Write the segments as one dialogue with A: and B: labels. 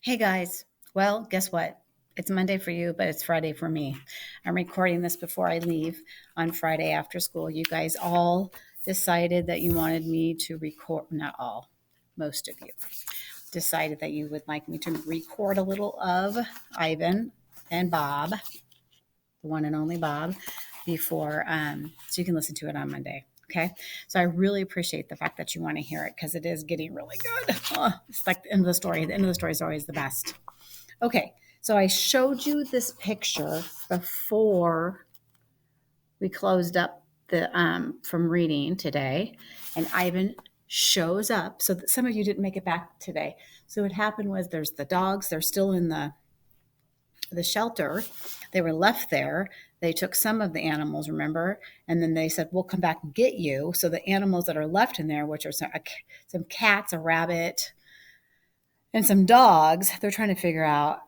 A: Hey guys. Well, guess what? It's Monday for you, but it's Friday for me. I'm recording this before I leave on Friday after school. You guys all decided that you wanted me to record, not all, most of you decided that you would like me to record a little of Ivan and Bob, the one and only Bob, before, so you can listen to it on Monday. Okay. So I really appreciate the fact that you want to hear it because it is getting really good. Oh, it's like the end of the story. The end of the story is always the best. Okay, so I showed you this picture before we closed up the from reading today, and Ivan shows up. So that some of you didn't make it back today. So what happened was there's the dogs. They're still in the shelter. They were left there. They took some of the animals, remember, and then they said we'll come back and get you. So the animals that are left in there, which are some cats, a rabbit, and some dogs, they're trying to figure out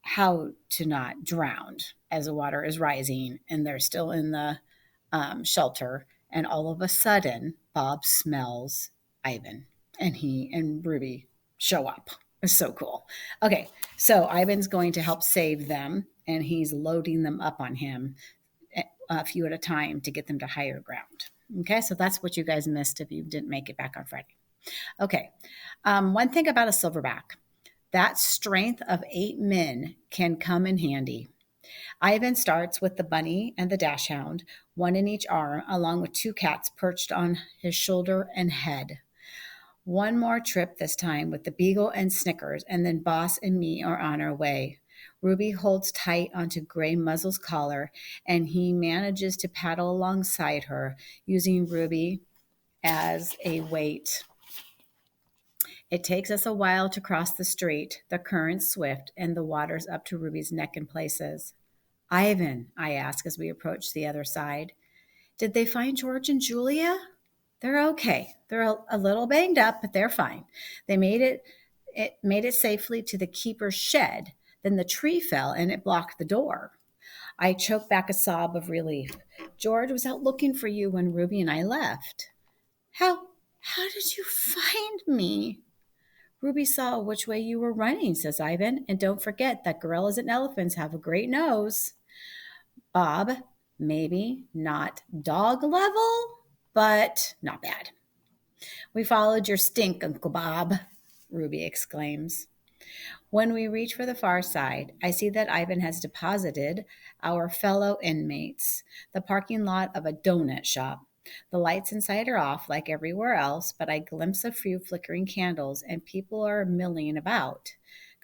A: how to not drown as the water is rising and they're still in the shelter. And all of a sudden, Bob smells Ivan and he and Ruby show up. It's so cool. Okay, so Ivan's going to help save them and he's loading them up on him a few at a time to get them to higher ground. Okay, so that's what you guys missed if you didn't make it back on Friday. Okay. One thing about a silverback, that strength of 8 men can come in handy. Ivan starts with the bunny and the dachshund, one in each arm, along with two cats perched on his shoulder and head. One more trip this time with the beagle and Snickers, and then Boss and me are on our way. Ruby holds tight onto Gray Muzzle's collar, and he manages to paddle alongside her, using Ruby as a weight. It takes us a while to cross the street, the current's swift, and the water's up to Ruby's neck in places. Ivan, I ask as we approach the other side, did they find George and Julia? They're okay. They're a little banged up, but they're fine. They made it safely to the keeper's shed. Then the tree fell and it blocked the door. I choked back a sob of relief. George was out looking for you when Ruby and I left. How did you find me? Ruby saw which way you were running, says Ivan, and don't forget that gorillas and elephants have a great nose. Bob, maybe not dog level, but not bad. We followed your stink, Uncle Bob, Ruby exclaims. When we reach for the far side, I see that Ivan has deposited our fellow inmates, the parking lot of a donut shop. The lights inside are off like everywhere else, but I glimpse a few flickering candles and people are milling about.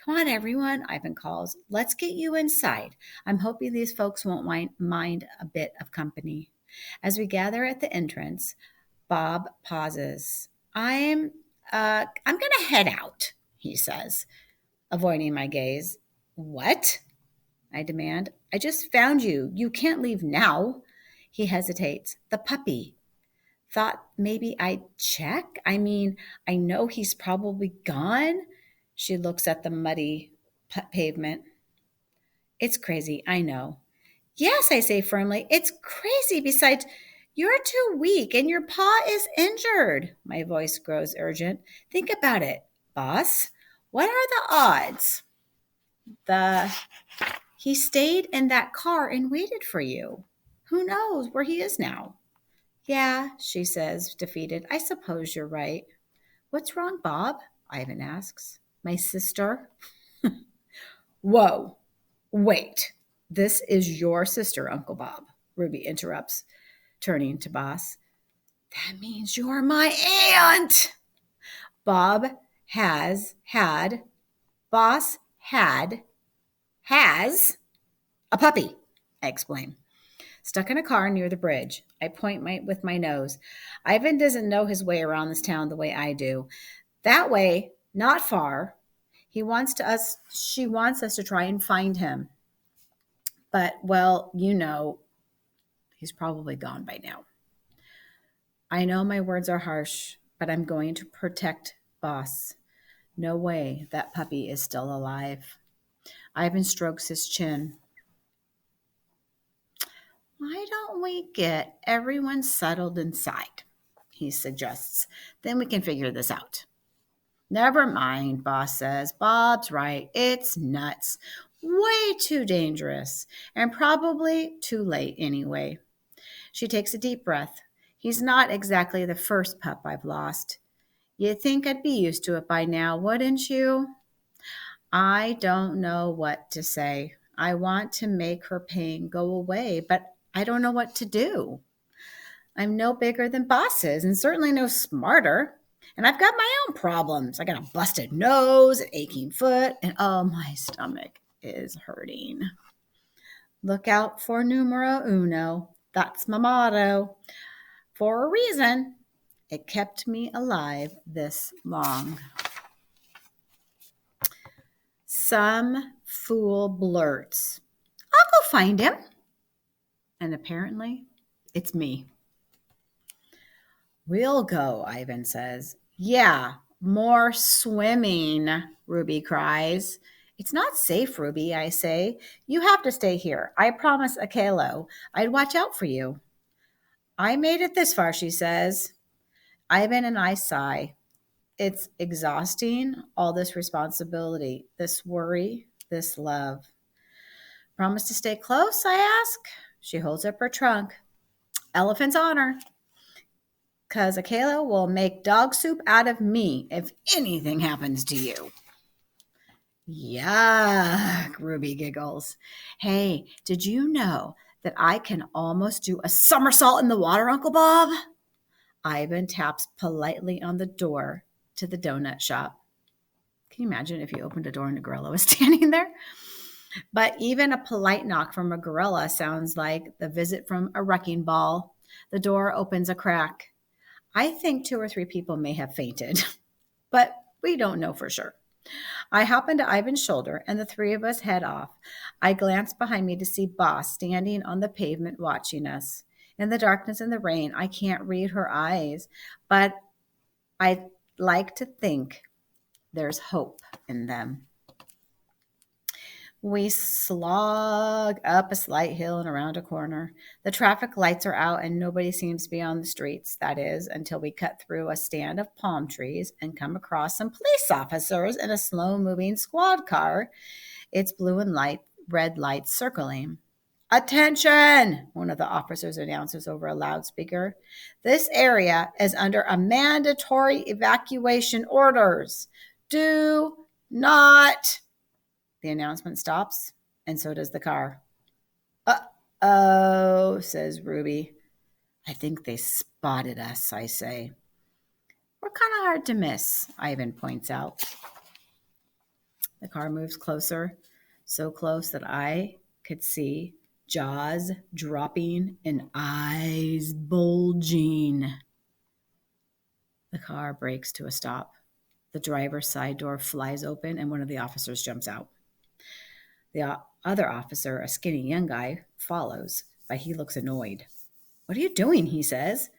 A: Come on, everyone, Ivan calls. Let's get you inside. I'm hoping these folks won't mind a bit of company. As we gather at the entrance, Bob pauses. I'm gonna head out, he says, avoiding my gaze. What? I demand. I just found you. You can't leave now. He hesitates. The puppy. Thought maybe I'd check. I mean, I know he's probably gone. She looks at the muddy pavement. It's crazy, I know. Yes, I say firmly, it's crazy. Besides, you're too weak and your paw is injured. My voice grows urgent. Think about it, boss. What are the odds? The He stayed in that car and waited for you. Who knows where he is now? Yeah, she says, defeated. I suppose you're right. What's wrong, Bob? Ivan asks. My sister? Whoa, wait. This is your sister, Uncle Bob, Ruby interrupts, turning to Boss. That means you're my aunt. Bob has had, Boss has a puppy, I explain. Stuck in a car near the bridge. I point with my nose. Ivan doesn't know his way around this town the way I do. That way, not far. She wants us to try and find him. But, well, he's probably gone by now. I know my words are harsh, but I'm going to protect Boss. No way that puppy is still alive. Ivan strokes his chin. Why don't we get everyone settled inside? He suggests. Then we can figure this out. Never mind, boss says. Bob's right. It's nuts. Way too dangerous. And probably too late anyway. She takes a deep breath. He's not exactly the first pup I've lost. You'd think I'd be used to it by now, wouldn't you? I don't know what to say. I want to make her pain go away, but I don't know what to do. I'm no bigger than bosses and certainly no smarter. And I've got my own problems. I got a busted nose, an aching foot, and oh, my stomach is hurting. Look out for numero uno. That's my motto. For a reason, it kept me alive this long. Some fool blurts, I'll go find him. And apparently, it's me. We'll go, Ivan says. Yeah, more swimming, Ruby cries. It's not safe, Ruby, I say. You have to stay here. I promised Akelo I'd watch out for you. I made it this far, she says. Ivan and I sigh. It's exhausting, all this responsibility, this worry, this love. Promise to stay close, I ask. She holds up her trunk. Elephant's honor. Because Akela will make dog soup out of me if anything happens to you. Yuck, Ruby giggles. Hey, did you know that I can almost do a somersault in the water, Uncle Bob? Ivan taps politely on the door to the donut shop. Can you imagine if you opened a door and a gorilla was standing there? But even a polite knock from a gorilla sounds like the visit from a wrecking ball. The door opens a crack. I think 2 or 3 people may have fainted, but we don't know for sure. I hop into Ivan's shoulder and the 3 of us head off. I glance behind me to see Boss standing on the pavement watching us. In the darkness and the rain, I can't read her eyes, but I like to think there's hope in them. We slog up a slight hill and around a corner. The traffic lights are out and nobody seems to be on the streets. That is, until we cut through a stand of palm trees and come across some police officers in a slow-moving squad car. It's blue and red lights circling. Attention, one of the officers announces over a loudspeaker. This area is under a mandatory evacuation orders. Do not. The announcement stops, and so does the car. Uh-oh, says Ruby. I think they spotted us, I say. We're kind of hard to miss, Ivan points out. The car moves closer, so close that I could see jaws dropping and eyes bulging. The car brakes to a stop. The driver's side door flies open, and one of the officers jumps out. The other officer, a skinny young guy, follows, but he looks annoyed. What are you doing? He says.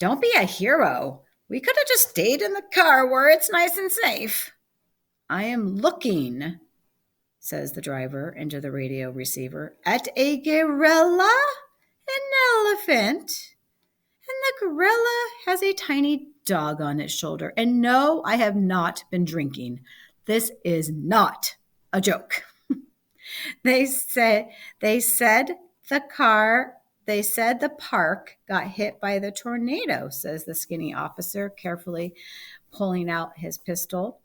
A: Don't be a hero. We could have just stayed in the car where it's nice and safe. I am looking, says the driver into the radio receiver, at a gorilla, an elephant, and the gorilla has a tiny dog on its shoulder. And no, I have not been drinking. This is not a joke. They said the park got hit by the tornado, says the skinny officer, carefully pulling out his pistol.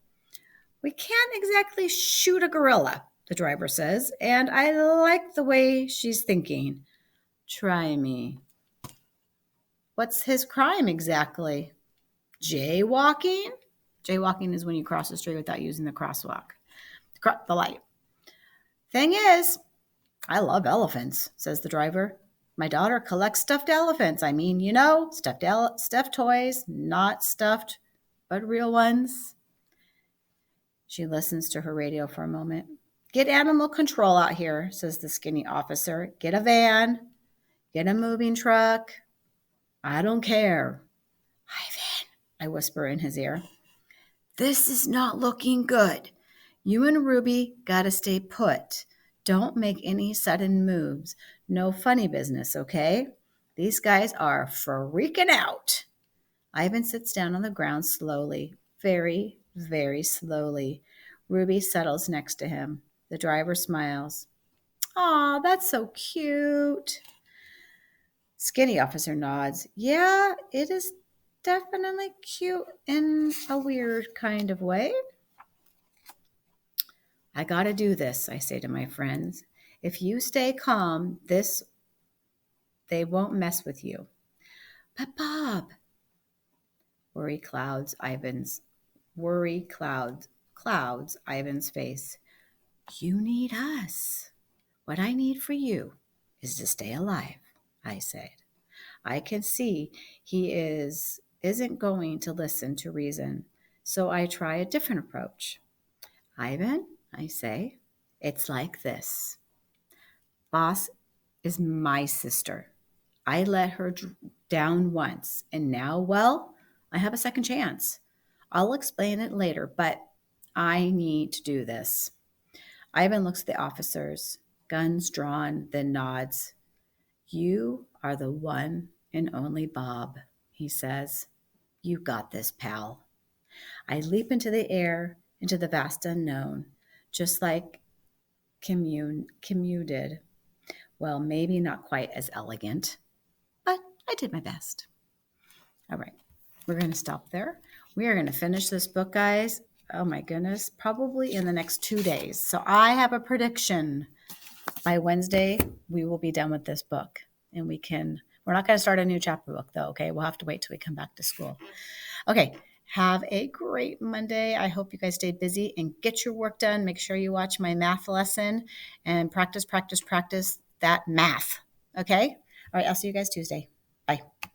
A: We can't exactly shoot a gorilla, the driver says, and I like the way she's thinking. Try me. What's his crime exactly? Jaywalking? Jaywalking is when you cross the street without using the crosswalk, the light. Thing is, I love elephants, says the driver. My daughter collects stuffed elephants. I mean, stuffed toys, not stuffed, but real ones. She listens to her radio for a moment. Get animal control out here, says the skinny officer. Get a van. Get a moving truck. I don't care. Ivan, I whisper in his ear. This is not looking good. You and Ruby gotta stay put. Don't make any sudden moves. No funny business, okay? These guys are freaking out. Ivan sits down on the ground slowly, very, very slowly. Ruby settles next to him. The driver smiles. Aw, that's so cute. Skinny officer nods. Yeah, it is definitely cute in a weird kind of way. I gotta do this, I say to my friends. If you stay calm, they won't mess with you. But Bob, worry clouds Ivan's face. You need us. What I need for you is to stay alive, I said. I can see isn't going to listen to reason, so I try a different approach. Ivan, I say, it's like this. Boss is my sister. I let her down once, and now, well, I have a second chance. I'll explain it later, but I need to do this. Ivan looks at the officers, guns drawn, then nods. You are the one and only Bob, he says. You got this, pal. I leap into the air, into the vast unknown, just like Camus did. Well, maybe not quite as elegant, but I did my best. All right, we're going to stop there. We are going to finish this book, guys. Oh my goodness, probably in the next 2 days. So I have a prediction. By Wednesday, we will be done with this book, and we're not going to start a new chapter book though. Okay. We'll have to wait till we come back to school. Okay. Have a great Monday. I hope you guys stay busy and get your work done. Make sure you watch my math lesson and practice that math. Okay. All right. I'll see you guys Tuesday.